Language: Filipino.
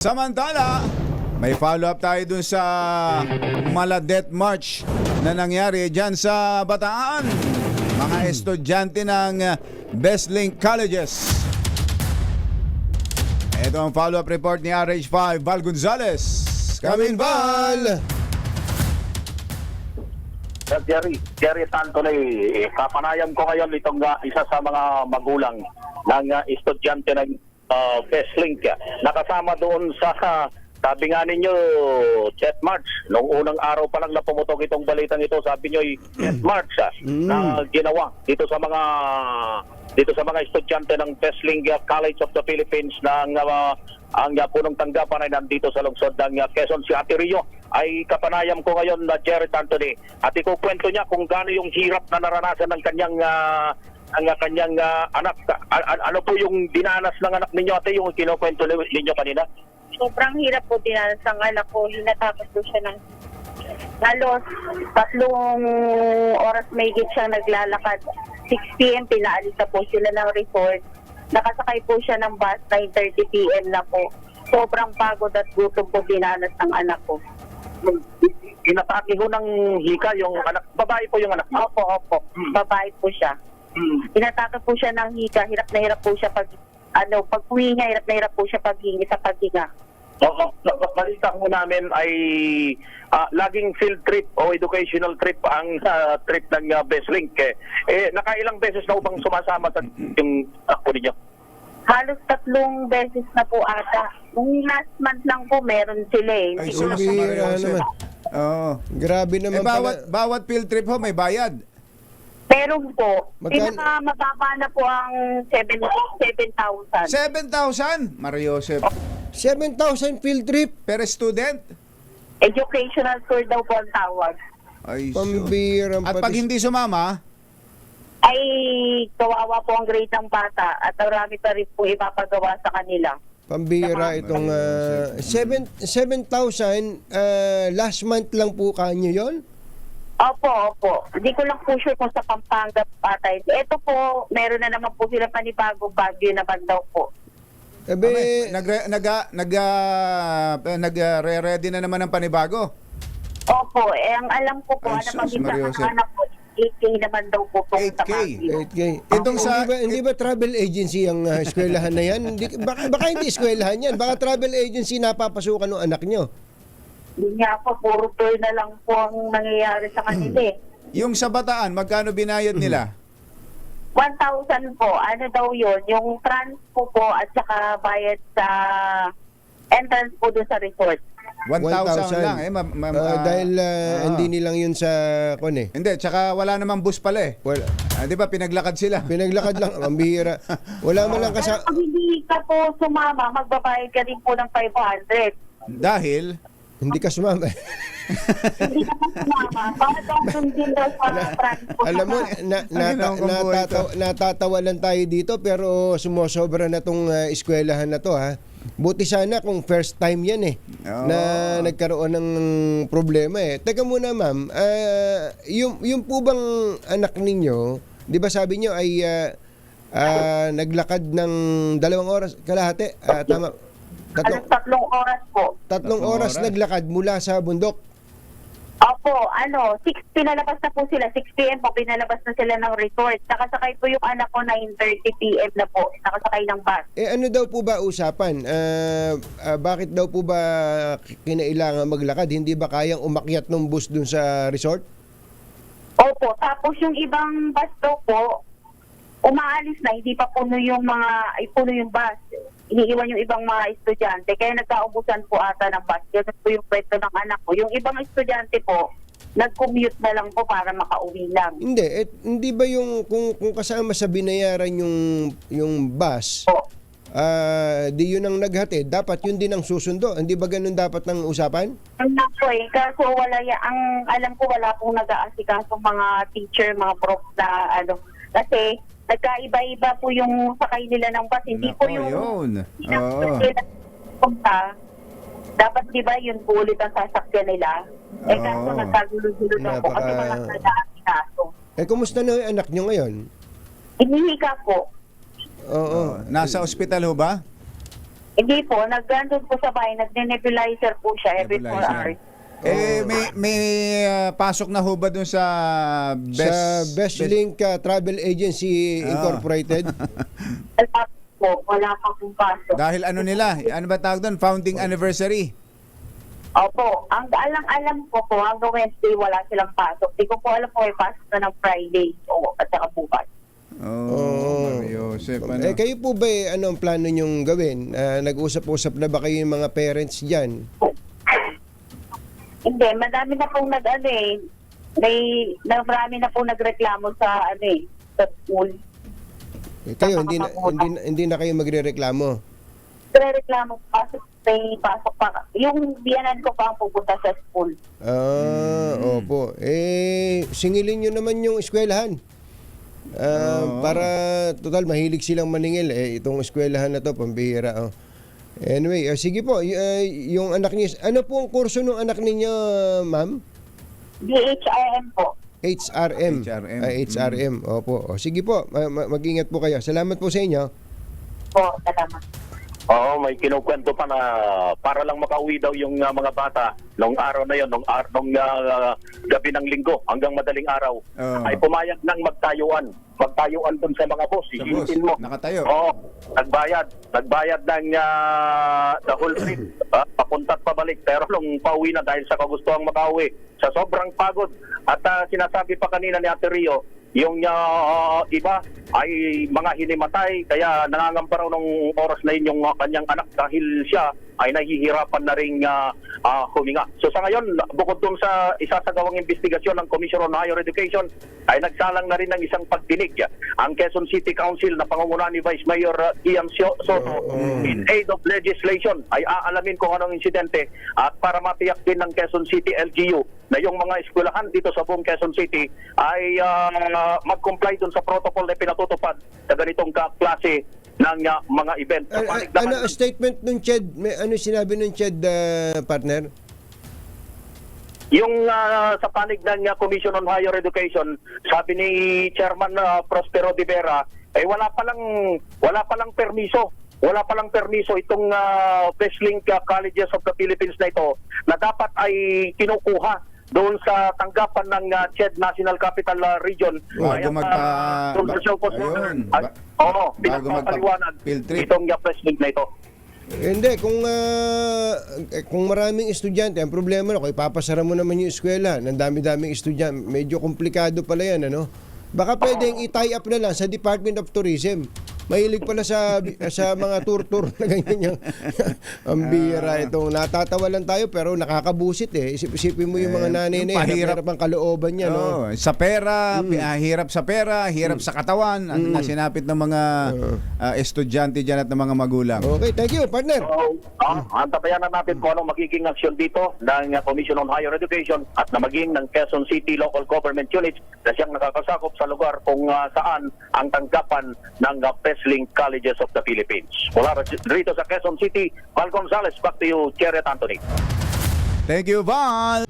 Samantala, may follow-up tayo dun sa Maladet March na nangyari dyan sa Bataan. Mga estudyante ng Bestlink Colleges. Ito ang follow-up report ni RH5, Val Gonzalez. Come in, Val! Jerry Tantoy, kapanayam ko ngayon itong isa sa mga magulang ng estudyante ng Bestlink. Nakasama doon sa, sabi nga ninyo, Jet March. Noong unang araw pa lang na pumutok itong balitang ito, sabi nyo, Jet March na ginawa dito sa mga estudyante ng Bestlink College of the Philippines ng ang punong tanggapan ay nandito sa lungsod ng Quezon. Si Ate Rio ay kapanayam ko ngayon na Jerry Anthony at ikukwento niya kung gaano yung hirap na naranasan ng kanyang anak. Ano po yung dinanas ng anak ninyo, Ate, yung kinukwento ninyo kanina? Sobrang hirap po dinanas ng anak ko. Hinatakot po siya ng halos 3 oras may higit siyang naglalakad. 6 p.m. pinaalis na po sila ng resort. Nakasakay po siya ng bus, 9:30 p.m. na po. Sobrang pagod at gutom po dinanas ng anak ko. Inatake ho ng hika yung anak. Babae po yung anak mo? Opo. Babae po siya. Inatake po siya ng hika. Hirap na hirap po siya pag huminga, hirap na hirap po siya paghingi sa paghinga. Oo. Balita ko namin ay laging field trip o educational trip ang trip ng Bestlink. Nakailang beses na upang sumasama sa yung ako ninyo? Halos 3 beses na po ata. Nung last month lang po, meron sila eh. Ay, Siguro sus, Maria Jose. naman. Oo. Grabe naman Bawat field trip ho, may bayad. meron po. Magkano? Pinakamababa na po ang 7,000. 7,000, Maria Jose. 7,000 field trip. Per student? Educational tour daw po ang tawag. Ay, sus. Pambirang At pag hindi sumama, Ay, kawawa po ang grade ng bata at marami pa rin po ipapagawa sa kanila. Pambira itong 7,000 last month lang po kanyo yon. Opo. Hindi ko lang po sure kung sa Pampanga patay. Ito po, meron na naman po sila panibago bagyo naman daw po. nagre-ready na naman ng panibago. Opo, ang alam ko po, Ay, ano sus, pag-isa Maria ng Jose. anak ko, 8K naman daw po po sa 8K? bagyo. 8K. Itong sa- hindi ba travel agency ang eskwelahan na yan? Baka hindi eskwelahan yan. Baka travel agency napapasukan ng anak nyo. Hindi nga po, puro tour na lang po ang nangyayari sa kanila eh. Yung sa Bataan, magkano binayad nila? 1,000 po, ano daw yun, yung trans po at saka bayad sa entrance po doon sa resort. 1,000 lang eh. Dahil hindi nilang yun sa kon eh. Hindi, tsaka wala namang bus pala eh. Wala. Di ba, pinaglakad sila. Pinaglakad lang, ang bihira. Wala man lang Pero kasama. pag hindi ka po sumama, magbabayad ka din po ng 500. Dahil, Hindi ka sumama. Hindi ka po sumama, para daw sundin daw sa transport. Alam mo, natatawa lang tayo dito pero sumusobra na tong eskwelahan na to ha. Buti sana kung first time yan eh Oo. na nagkaroon ng problema eh. Teka muna ma'am, yung po bang anak ninyo, di ba sabi nyo ay naglakad ng 2 oras kalahati? Tama? Alas 3 oras po. 3 Tatlong oras oras. naglakad mula sa bundok. Opo, 6 pinalabas na po sila, 6 p.m. po pinalabas na sila ng resort. Nakasakay po yung anak ko 9:30 p.m. na po, nakasakay ng bus. Ano daw po ba usapan? Bakit daw po ba kinailangan maglakad? Hindi ba kayang umakyat ng bus dun sa resort? Opo, tapos yung ibang bus daw po, umaalis na, hindi pa puno yung bus. Iniiwan yung ibang mga estudyante, kaya nagkaubusan po ata ng bus. Ganun po yung kwento ng anak ko. Yung ibang estudyante po, nag-commute na lang po para makauwi lang. Hindi, hindi ba yung kung kasama sa binayaran yung bus, Po. di yun ang naghatid, dapat yun din ang susundo. Hindi ba ganun dapat ng usapan? Ano po eh, kaso ang alam ko wala pong nag-aasikaso mga teacher, mga prof na kasi nagkaiba-iba po yung sakay nila ng bus. Hindi po Nako, yung yun. pinag- punta. Dapat di ba yun po ulit ang sasakyan nila? Kaso Oo. nagkagulo-gulo na po kasi Napaka- walang nag-aasikaso. Kumusta na yung anak nyo ngayon? Inihika po. Oo. nasa ospital ho ba? Hindi po, nag-andun po sa bahay, nag-nebulizer po siya every 4 Nebulizer. hours. May pasok na ho ba dun sa Sa Bestlink Travel Agency Incorporated. Wala po, wala pa pong pasok. Dahil ano nila? Ano ba tawag doon? Founding anniversary. Opo, ang alam ko po, hanggang Wednesday wala silang pasok. Di ko po alam po may pasok na ng Friday o at saka bukas. Oh, Joseph, ano? Kayo po ba, ano ang plano nyong gawin? Nag-usap-usap na ba kayo yung mga parents dyan? Hindi, madami na pong marami na pong nagreklamo sa sa school. Kayo, hindi na kayo magrereklamo? Nagreklamo pasok pa. Yung biyanan ko pa ang pupunta sa school. Opo. Singilin nyo naman yung eskwelahan. Para, total, mahilig silang maningil. Itong eskwelahan na to, pambihira. Anyway, sige po, yung anak niyo, ano po ang kurso ng anak ninyo, ma'am? DHRM po. HRM. HRM. Opo. Sige po, mag-ingat po kayo. Salamat po sa inyo. Po, salamat. Oo, may kinukwento pa na para lang makauwi daw yung mga bata nung araw na yon, nung gabi ng linggo hanggang madaling araw, ay pumayag ng magtayuan dun sa mga bus. Sa bus, Isipin mo. nakatayo. Oo, nagbayad ng the whole trip, papunta at pabalik. Pero nung pauwi na dahil sa kagustuhang makauwi, sa sobrang pagod at sinasabi pa kanina ni Ate Rio, yung iba ay mga hinimatay, kaya nangangamba raw nung oras na yun yung kanyang anak dahil siya ay nahihirapan na rin huminga. So sa ngayon, bukod dun sa isasagawang investigasyon ng Commission on Higher Education, ay nagsalang na rin ng isang pagdinig ang Quezon City Council na pangungunahan ni Vice Mayor Ian Soto in aid of legislation. Ay aalamin kung anong insidente at para matiyak din ng Quezon City LGU na yung mga eskwelahan dito sa buong Quezon City ay mag-comply dun sa protocol na pinatutupad sa ganitong klase ng mga event. Ano statement ng CHED? Ano sinabi ng CHED, partner? Yung sa panig ng Commission on Higher Education, sabi ni Chairman Prospero de Vera, wala pa lang permiso. Wala pa lang permiso itong Bestlink Colleges of the Philippines na ito na dapat ay kinukuha doon sa tanggapan ng CHED National Capital Region. Bago Bago magpa- field trip. itong Bestlink na ito. Hindi, kung maraming estudyante, ang problema na, kung ipapasara mo naman yung eskwela, ng dami-daming estudyante, medyo komplikado pala yan, ano? Baka pwedeng i-tie up na lang sa Department of Tourism. Mahilig pala sa mga tour na ganyan yung ang bira itong natatawa lang tayo pero nakakabusit Isipin mo yung mga nanay na hirap ang kalooban niya, no? Sa pera, hirap sa pera, hirap sa katawan, ang sinapit ng mga estudyante dyan at ng mga magulang. Okay, thank you, partner. Antabayan na natin kung anong magiging aksyon dito ng Commission on Higher Education at na maging ng Quezon City Local Government Units na siyang nakakasakop sa lugar kung saan ang tanggapan ng Bestlink Colleges of the Philippines. Mula rito sa Quezon City, Val Gonzales, back to you, Cheret Anthony. Thank you, Val.